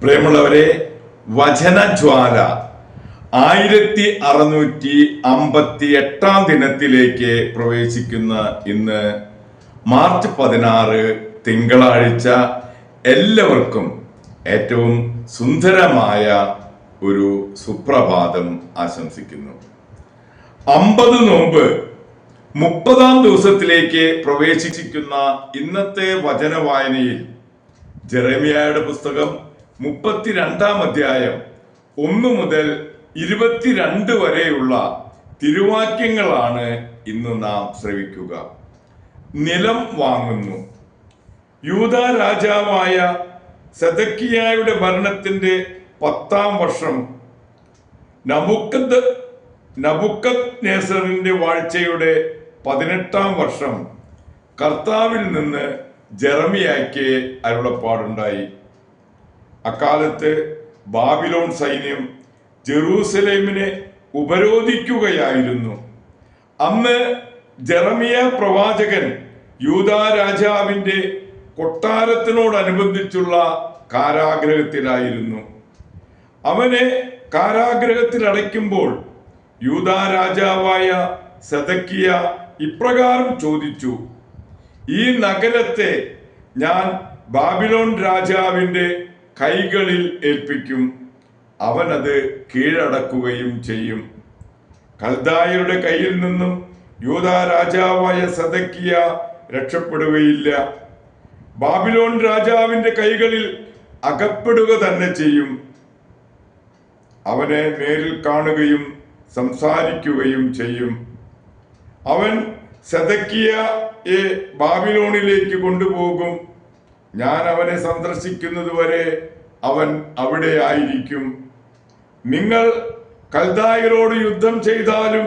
പ്രിയമുള്ളവരെ, വചനജ്വാല 1658 ദിനത്തിലേക്ക് പ്രവേശിക്കുന്ന ഇന്ന് മാർച്ച് 16 തിങ്കളാഴ്ച എല്ലാവർക്കും ഏറ്റവും സുന്ദരമായ ഒരു സുപ്രഭാതം ആശംസിക്കുന്നു. 50 നോമ്പ് 30-ാം ദിവസത്തിലേക്ക് പ്രവേശിക്കുന്ന ഇന്നത്തെ വചന വായനയിൽ ജെറമ്യായുടെ പുസ്തകം 32-ാം അധ്യായം 1 മുതൽ 22 വരെയുള്ള തിരുവാക്യങ്ങളാണ് ഇന്ന് നാം ശ്രവിക്കുക. നിലം വാങ്ങുന്നു. യൂദാ രാജാവായ സെദക്കിയായുടെ ഭരണത്തിന്റെ 10-ാം വർഷം നബൂഖദ്നേസറിന്റെ വാഴ്ചയുടെ 18-ാം വർഷം കർത്താവിൽ നിന്ന് ജെറമ്യായ്ക്ക് അരുളപ്പാടുണ്ടായി. അക്കാലത്ത് ബാബിലോൺ സൈന്യം ജെറൂസലേമിനെ ഉപരോധിക്കുകയായിരുന്നു. അന്ന് ജെറമ്യ പ്രവാചകൻ യൂദാ രാജാവിന്റെ കൊട്ടാരത്തിനോടനുബന്ധിച്ചുള്ള കാരാഗ്രഹത്തിലായിരുന്നു. അവനെ കാരാഗ്രഹത്തിൽ അടയ്ക്കുമ്പോൾ യൂദാ രാജാവായ സെദക്കിയ ഇപ്രകാരം ചോദിച്ചു: ഈ നഗരത്തെ ഞാൻ ബാബിലോൺ രാജാവിന്റെ കൈകളിൽ ഏൽപ്പിക്കും, അവനത് കീഴടക്കുകയും ചെയ്യും. കൽദായരുടെ കയ്യിൽ നിന്നും യൂദാ രാജാവായ സെദക്കിയ രക്ഷപ്പെടുകയില്ല, ബാബിലോൺ രാജാവിന്റെ കൈകളിൽ അകപ്പെടുക തന്നെ ചെയ്യും. അവനെ നേരിൽ കാണുകയും സംസാരിക്കുകയും ചെയ്യും. അവൻ സെദക്കിയയെ ബാബിലോണിലേക്ക് കൊണ്ടുപോകും. ഞാൻ അവനെ സന്ദർശിക്കുന്നത് വരെ അവൻ അവിടെ ആയിരിക്കും. നിങ്ങൾ കൽദായരോട് യുദ്ധം ചെയ്താലും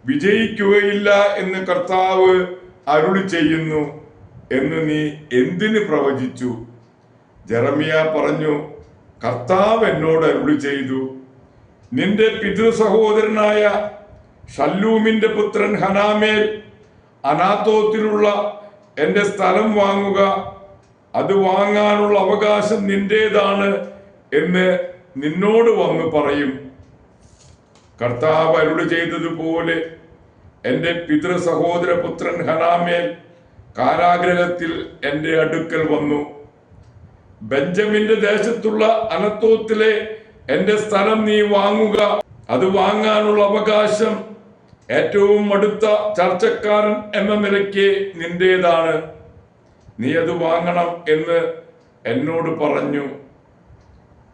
വിജയിക്കുകയില്ല എന്ന് കർത്താവ് അരുളി ചെയ്യുന്നു എന്ന് നീ എന്തിന് പ്രവചിച്ചു? ജെറമ്യ പറഞ്ഞു: കർത്താവ് എന്നോട് അരുളി ചെയ്തു, നിന്റെ പിതൃ സഹോദരനായ ഷല്ലൂമിന്റെ പുത്രൻ ഹനാമേൽ അനാത്തോത്തിലുള്ള എന്റെ സ്ഥലം വാങ്ങുക, അത് വാങ്ങാനുള്ള അവകാശം നിന്റേതാണ് എന്ന് നിന്നോട് വന്ന് പറയും. കർത്താവ് അരുളി ചെയ്തതുപോലെ എന്റെ പിതൃ സഹോദര പുത്രൻ ഹനാമേൽ കാരാഗ്രഹത്തിൽ എന്റെ അടുക്കൽ വന്നു. ബെഞ്ചമിന്റെ ദേശത്തുള്ള അനത്തോത്തിലെ എന്റെ സ്ഥലം നീ വാങ്ങുക, അത് വാങ്ങാനുള്ള അവകാശം ഏറ്റവും അടുത്ത ചർച്ചക്കാരൻ എന്ന നിലയ്ക്ക് നിന്റേതാണ്. നീ അത് വാങ്ങണം എന്ന് എന്നോട് പറഞ്ഞു.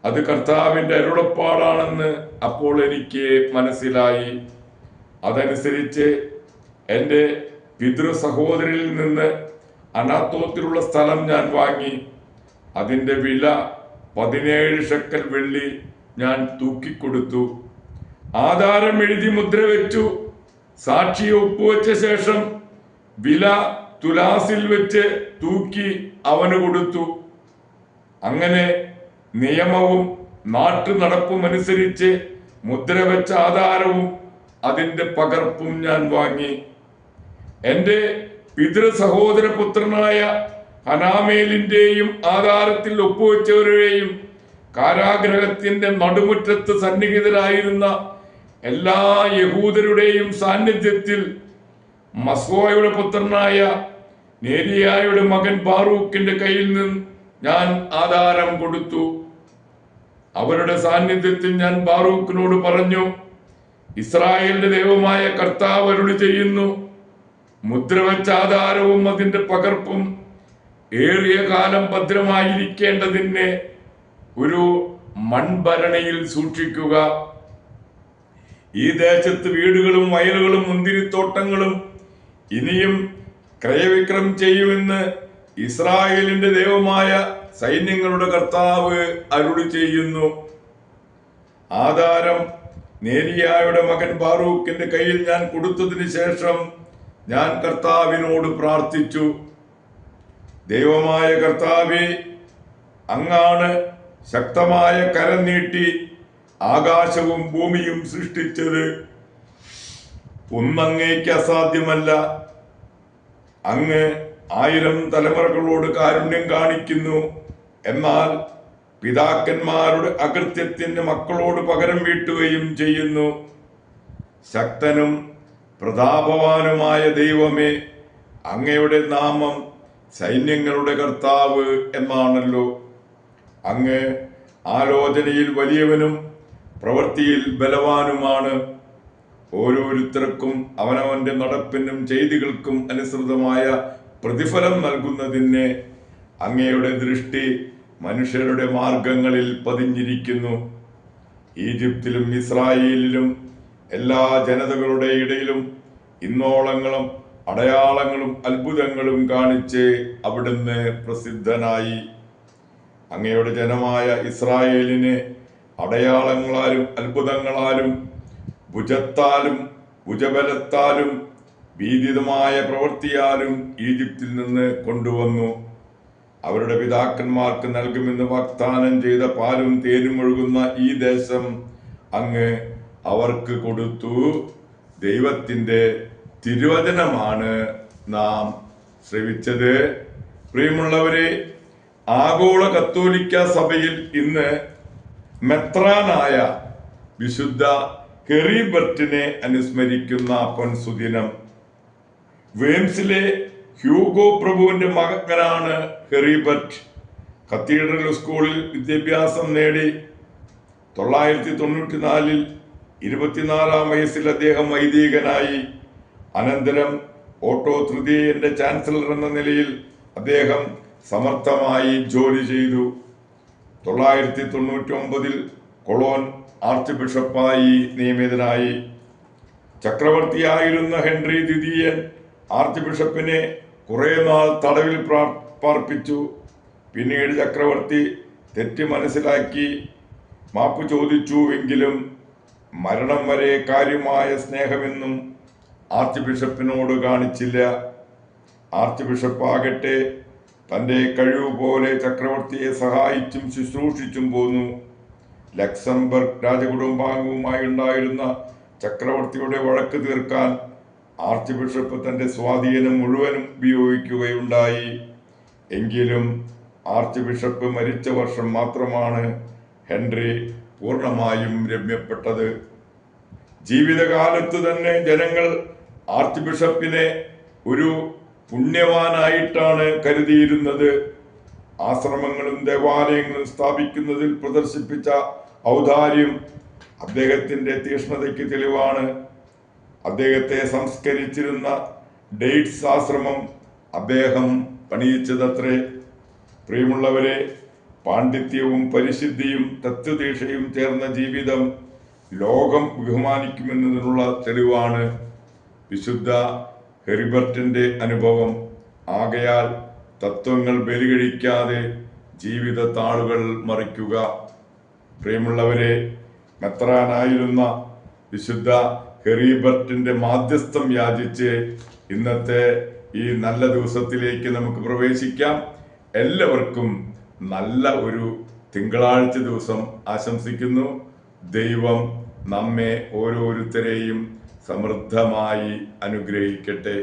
അത് കർത്താവിന്റെ അരുളപ്പാടാണെന്ന് അപ്പോൾ എനിക്ക് മനസ്സിലായി. അതനുസരിച്ച് എൻ്റെ പിതൃ സഹോദരിൽ നിന്ന് അനാത്തോത്തിലുള്ള സ്ഥലം ഞാൻ വാങ്ങി. അതിൻ്റെ വില 17 ഷെക്കൽ വെള്ളി ഞാൻ തൂക്കിക്കൊടുത്തു. ആധാരം എഴുതി മുദ്ര വെച്ചു. സാക്ഷിയെ ഒപ്പുവെച്ച ശേഷം വില തുലാസിൽ വെച്ച് തൂക്കി അവന് കൊടുത്തു. അങ്ങനെ നിയമവും നാട്ടു നടപ്പും അനുസരിച്ച് മുദ്ര വെച്ച ആധാരവും അതിന്റെ പകർപ്പും ഞാൻ വാങ്ങി. എൻ്റെ പിതൃ സഹോദര പുത്രനായ ഹനാമേലിന്റെയും ആധാരത്തിൽ ഒപ്പുവെച്ചവരുടെയും കാരാഗ്രഹത്തിന്റെ നടുമുറ്റത്ത് സന്നിഹിതരായിരുന്ന എല്ലാ യഹൂദരുടെയും സാന്നിധ്യത്തിൽ മസ്വായുടെ പുത്രനായ നേരിയായുടെ മകൻ ബാറൂക്കിന്റെ കയ്യിൽ നിന്ന് ഞാൻ ആധാരം കൊടുത്തു. അവരുടെ സാന്നിധ്യത്തിൽ ഞാൻ ബാറൂക്കിനോട് പറഞ്ഞു: ഇസ്രായേലിന്റെ ദൈവമായ കർത്താവ് അരുളി ചെയ്യുന്നു, മുദ്രവെച്ച ആധാരവും അതിന്റെ പകർപ്പും ഏറിയ കാലം ഭദ്രമായിരിക്കേണ്ടതിന് ഒരു മൺഭരണിയിൽ സൂക്ഷിക്കുക. ഈ ദേശത്ത് വീടുകളും വയലുകളും മുന്തിരിത്തോട്ടങ്ങളും ഇനിയും ക്രയവിക്രയം ചെയ്യുമെന്ന് ഇസ്രായേലിന്റെ ദൈവമായ സൈന്യങ്ങളുടെ കർത്താവ് അരുളി ചെയ്യുന്നു. ആധാരം നേരിയായുടെ മകൻ ബാറൂക്കിന്റെ കയ്യിൽ ഞാൻ കൊടുത്തതിന് ശേഷം ഞാൻ കർത്താവിനോട് പ്രാർത്ഥിച്ചു: ദൈവമായ കർത്താവേ, അങ്ങാണ് ശക്തമായ കരം നീട്ടി ആകാശവും ഭൂമിയും സൃഷ്ടിച്ചത്. ഒന്നങ്ങേക്ക് അസാധ്യമല്ല. അങ്ങ് 1000 തലമുറകളോട് കാരുണ്യം കാണിക്കുന്നു, എന്നാൽ പിതാക്കന്മാരുടെ അകൃത്യത്തിന് മക്കളോട് പകരം വീട്ടുകയും ചെയ്യുന്നു. ശക്തനും പ്രതാപവാനുമായ ദൈവമേ, അങ്ങയുടെ നാമം സൈന്യങ്ങളുടെ കർത്താവ് എന്നാണല്ലോ. അങ്ങ് ആലോചനയിൽ വലിയവനും പ്രവൃത്തിയിൽ ബലവാനുമാണ്. ഓരോരുത്തർക്കും അവനവന്റെ നടപ്പിനും ചെയ്തികൾക്കും അനുസൃതമായ പ്രതിഫലം നൽകുന്നതിന് അങ്ങയുടെ ദൃഷ്ടി മനുഷ്യരുടെ മാർഗങ്ങളിൽ പതിഞ്ഞിരിക്കുന്നു. ഈജിപ്തിലും ഇസ്രായേലിലും എല്ലാ ജനതകളുടെ ഇടയിലും ഇന്നോളങ്ങളും അടയാളങ്ങളും അത്ഭുതങ്ങളും കാണിച്ച് അവിടുന്ന് പ്രസിദ്ധനായി. അങ്ങയുടെ ജനമായ ഇസ്രായേലിന് അടയാളങ്ങളാലും അത്ഭുതങ്ങളാലും ഭുജത്താലും ഭുജബലത്താലും ഭീതിതമായ പ്രവൃത്തിയാലും ഈജിപ്തിൽ നിന്ന് കൊണ്ടുവന്നു. അവരുടെ പിതാക്കന്മാർക്ക് നൽകുമെന്ന് വാഗ്ദാനം ചെയ്ത പാലും തേനും ഒഴുകുന്ന ഈ ദേശം അങ്ങ് അവർക്ക് കൊടുത്തു. ദൈവത്തിൻ്റെ തിരുവചനമാണ് നാം ശ്രവിച്ചത്. പ്രിയമുള്ളവരെ, ആഗോള കത്തോലിക്ക സഭയിൽ ഇന്ന് മെത്രാനായ വിശുദ്ധ ഹെറിബർട്ടിനെ അനുസ്മരിക്കുന്ന പൊൻസുദിനം. വെയിംസിലെ ഹ്യൂഗോ പ്രഭുവിന്റെ മകനാണ് ഹെറിബർട്ട്. കത്തീഡ്രൽ സ്കൂളിൽ വിദ്യാഭ്യാസം നേടി 994 24-ാം വയസ്സിൽ അദ്ദേഹം വൈദികനായി. അനന്തരം ഓട്ടോ തൃതീയന്റെ ചാൻസലർ എന്ന നിലയിൽ അദ്ദേഹം സമർത്ഥമായി ജോലി ചെയ്തു. 999 കൊളോൺ ആർച്ച് ബിഷപ്പായി നിയമിതനായി. ചക്രവർത്തിയായിരുന്ന ഹെൻറി ദ്വിതീയൻ ആർച്ച് ബിഷപ്പിനെ കുറെ നാൾ തടവിൽ പാർപ്പിച്ചു. പിന്നീട് ചക്രവർത്തി തെറ്റ് മനസ്സിലാക്കി മാപ്പ് ചോദിച്ചുവെങ്കിലും മരണം വരെ കാര്യമായ സ്നേഹമെന്നും ആർച്ച് ബിഷപ്പിനോട് കാണിച്ചില്ല. ആർച്ച് ബിഷപ്പാകട്ടെ തൻ്റെ കഴിവ് പോലെ ചക്രവർത്തിയെ സഹായിച്ചും ശുശ്രൂഷിച്ചും പോന്നു. ലക്സംബർഗ് രാജകുടുംബാംഗവുമായി ഉണ്ടായിരുന്ന ചക്രവർത്തിയുടെ വഴക്ക് തീർക്കാൻ ആർച്ച് ബിഷപ്പ് തൻ്റെ സ്വാധീനം മുഴുവനും ഉപയോഗിക്കുകയുണ്ടായി. എങ്കിലും ആർച്ച് ബിഷപ്പ് മരിച്ച വർഷം മാത്രമാണ് ഹെൻറി പൂർണ്ണമായും രമ്യപ്പെട്ടത്. ജീവിതകാലത്ത് തന്നെ ജനങ്ങൾ ആർച്ച് ബിഷപ്പിനെ ഒരു പുണ്യവാനായിട്ടാണ് കരുതിയിരുന്നത്. ആശ്രമങ്ങളും ദേവാലയങ്ങളും സ്ഥാപിക്കുന്നതിൽ പ്രദർശിപ്പിച്ച ഔദാര്യം അദ്ദേഹത്തിന്റെ തീക്ഷ്ണതയ്ക്ക് തെളിവാണ്. അദ്ദേഹത്തെ സംസ്കരിച്ചിരുന്ന ഡെയ്റ്റ്സ് ആശ്രമം അദ്ദേഹം പണിയിച്ചതത്രേ. പ്രിയമുള്ളവരെ, പാണ്ഡിത്യവും പരിശുദ്ധിയും തത്വദീക്ഷയും ചേർന്ന ജീവിതം ലോകം ബഹുമാനിക്കുമെന്നതിനുള്ള തെളിവാണ് വിശുദ്ധ ഹെറിബർട്ടിന്റെ അനുഭവം. ആകയാൽ തത്വങ്ങൾ ബലികഴിക്കാതെ ജീവിത താളുകൾ മറിക്കുക. പ്രിയമുള്ളവരെ, മെത്രാനായിരുന്ന വിശുദ്ധ ഹെറിബർട്ടിന്റെ മാധ്യസ്ഥം യാചിച്ച് ഇന്നത്തെ ഈ നല്ല ദിവസത്തിലേക്ക് നമുക്ക് പ്രവേശിക്കാം. എല്ലാവർക്കും നല്ല ഒരു തിങ്കളാഴ്ച ദിവസം ആശംസിക്കുന്നു. ദൈവം നമ്മെ ഓരോരുത്തരെയും സമൃദ്ധമായി അനുഗ്രഹിക്കട്ടെ.